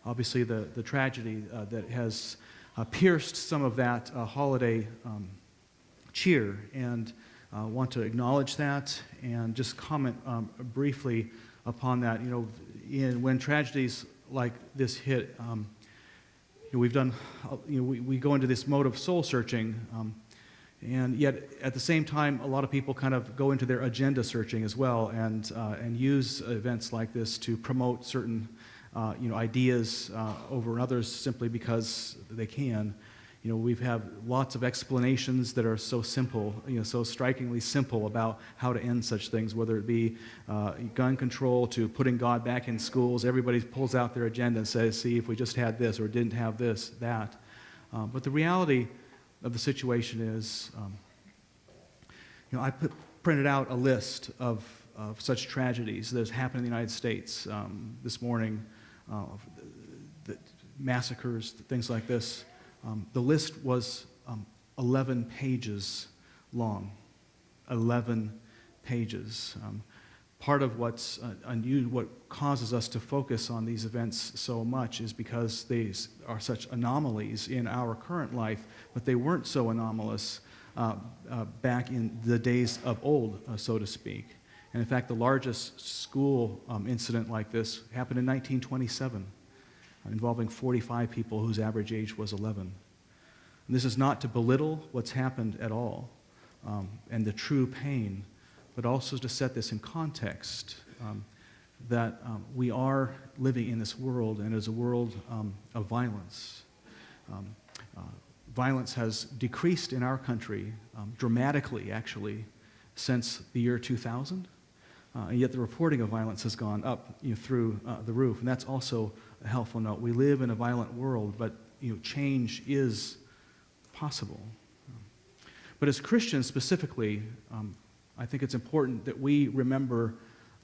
obviously the tragedy that has pierced some of that holiday cheer, and want to acknowledge that and just comment briefly upon that. When tragedies like this hit, we've done, we go into this mode of soul searching, and yet at the same time, a lot of people kind of go into their agenda searching as well, and use events like this to promote certain ideas over others simply because they can. We've had lots of explanations that are so simple, so strikingly simple about how to end such things, whether it be gun control to putting God back in schools. Everybody pulls out their agenda and says, see, if we just had this or didn't have this, that. But the reality of the situation is, I printed out a list of such tragedies that has happened in the United States this morning, the massacres, things like this. The list was 11 pages long. 11 pages. Part of what's unusual, what causes us to focus on these events so much is because they are such anomalies in our current life, but they weren't so anomalous back in the days of old, so to speak. And in fact, the largest school incident like this happened in 1927, involving 45 people whose average age was 11. And this is not to belittle what's happened at all, and the true pain, but also to set this in context, that we are living in this world, and it is a world of violence. Violence has decreased in our country dramatically, actually, since the year 2000, and yet the reporting of violence has gone up through the roof, and that's also a helpful note. We live in a violent world, but change is possible. But as Christians specifically, I think it's important that we remember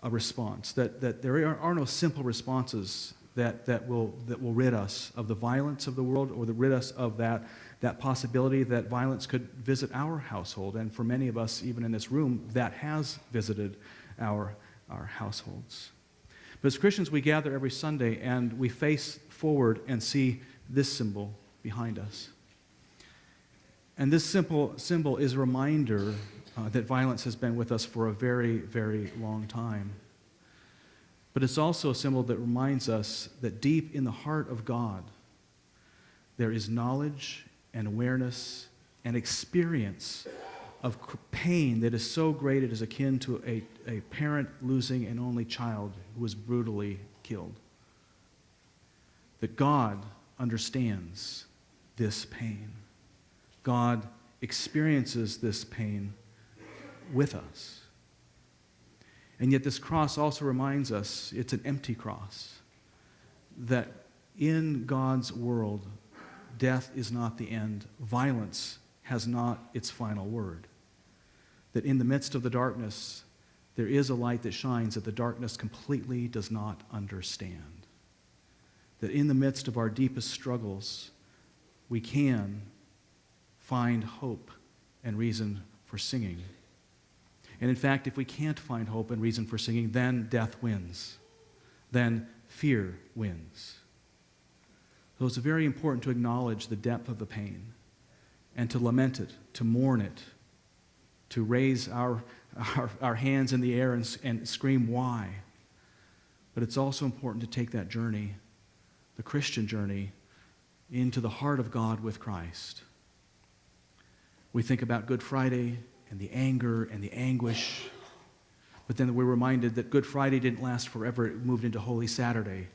a response, that there are no simple responses that will rid us of the violence of the world, or that rid us of that possibility that violence could visit our household. And for many of us, even in this room, that has visited our households. But as Christians, we gather every Sunday and we face forward and see this symbol behind us. And this symbol is a reminder that violence has been with us for a very, very long time. But it's also a symbol that reminds us that deep in the heart of God, there is knowledge and awareness and experience of pain that is so great it is akin to a parent losing an only child who was brutally killed. That God understands this pain. God experiences this pain with us. And yet this cross also reminds us it's an empty cross. That in God's world, death is not the end. Violence has not its final word. That in the midst of the darkness, there is a light that shines that the darkness completely does not understand. That in the midst of our deepest struggles, we can find hope and reason for singing. And in fact, if we can't find hope and reason for singing, then death wins. Then fear wins. So it's very important to acknowledge the depth of the pain and to lament it, to mourn it, to raise our hands in the air and scream, why? But it's also important to take that journey, the Christian journey, into the heart of God with Christ. We think about Good Friday and the anger and the anguish, but then we're reminded that Good Friday didn't last forever. It moved into Holy Saturday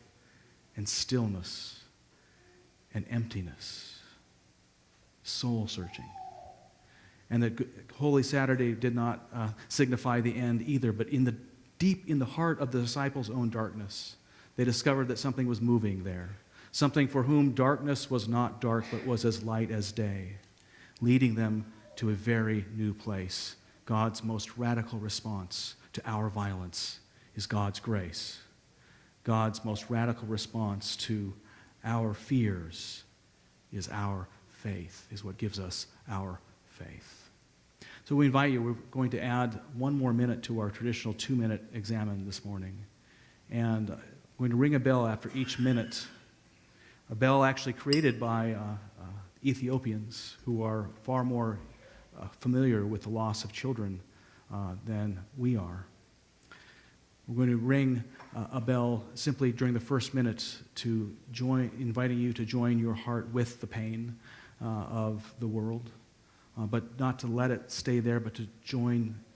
and stillness and emptiness, soul searching. And that Holy Saturday did not signify the end either, but deep in the heart of the disciples' own darkness, they discovered that something was moving there, something for whom darkness was not dark but was as light as day, leading them to a very new place. God's most radical response to our violence is God's grace. God's most radical response to our fears is our faith, is what gives us our faith. So we invite you, we're going to add one more minute to our traditional 2-minute examine this morning. And I'm going to ring a bell after each minute a bell actually created by Ethiopians who are far more familiar with the loss of children than we are. We're going to ring a bell simply during the first minutes to join, inviting you to join your heart with the pain of the world, but not to let it stay there, but to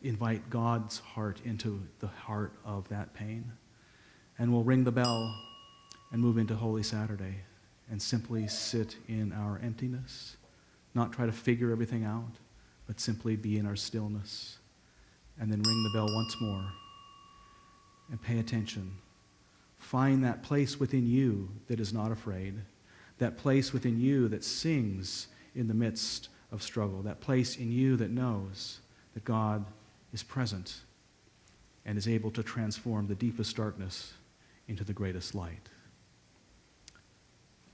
invite God's heart into the heart of that pain. And we'll ring the bell and move into Holy Saturday and simply sit in our emptiness, not try to figure everything out, but simply be in our stillness, and then ring the bell once more and pay attention. Find that place within you that is not afraid, that place within you that sings in the midst of struggle, that place in you that knows that God is present and is able to transform the deepest darkness into the greatest light.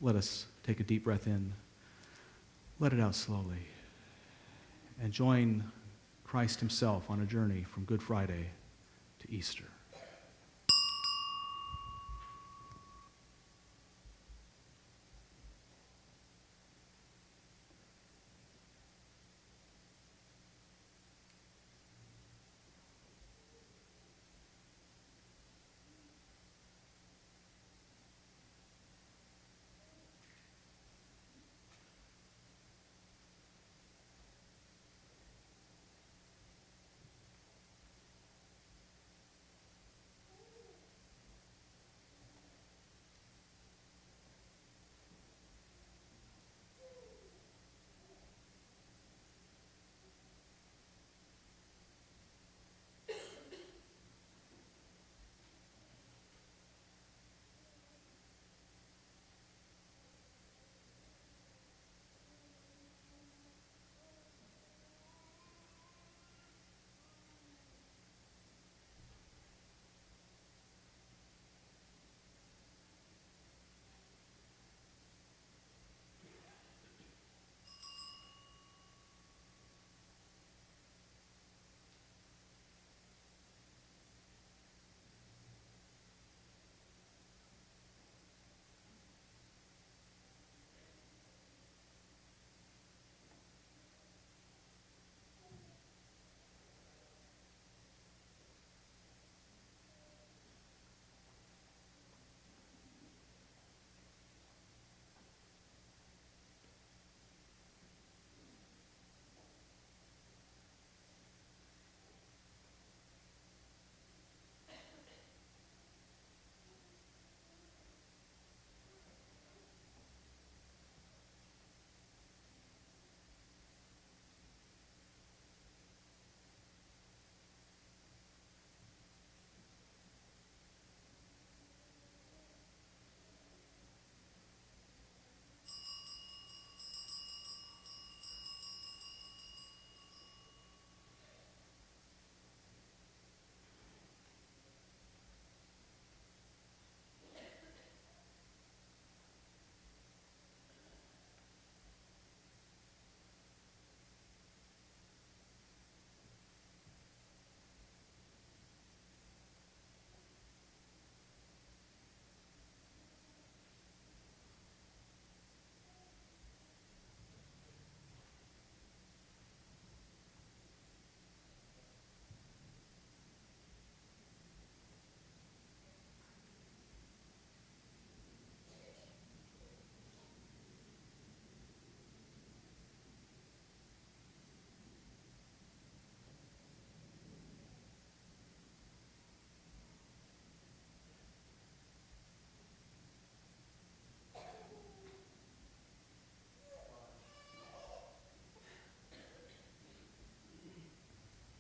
Let us take a deep breath in, let it out slowly, and join Christ himself on a journey from Good Friday to Easter.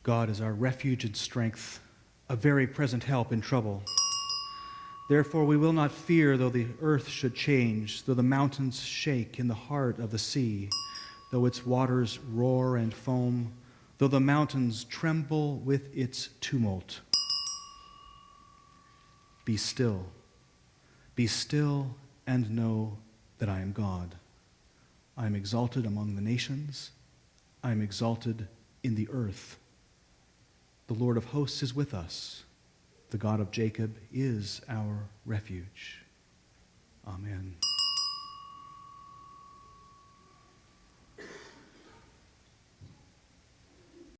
God is our refuge and strength, a very present help in trouble. Therefore we will not fear though the earth should change, though the mountains shake in the heart of the sea, though its waters roar and foam, though the mountains tremble with its tumult. Be still and know that I am God. I am exalted among the nations. I am exalted in the earth. The Lord of hosts is with us. The God of Jacob is our refuge. Amen.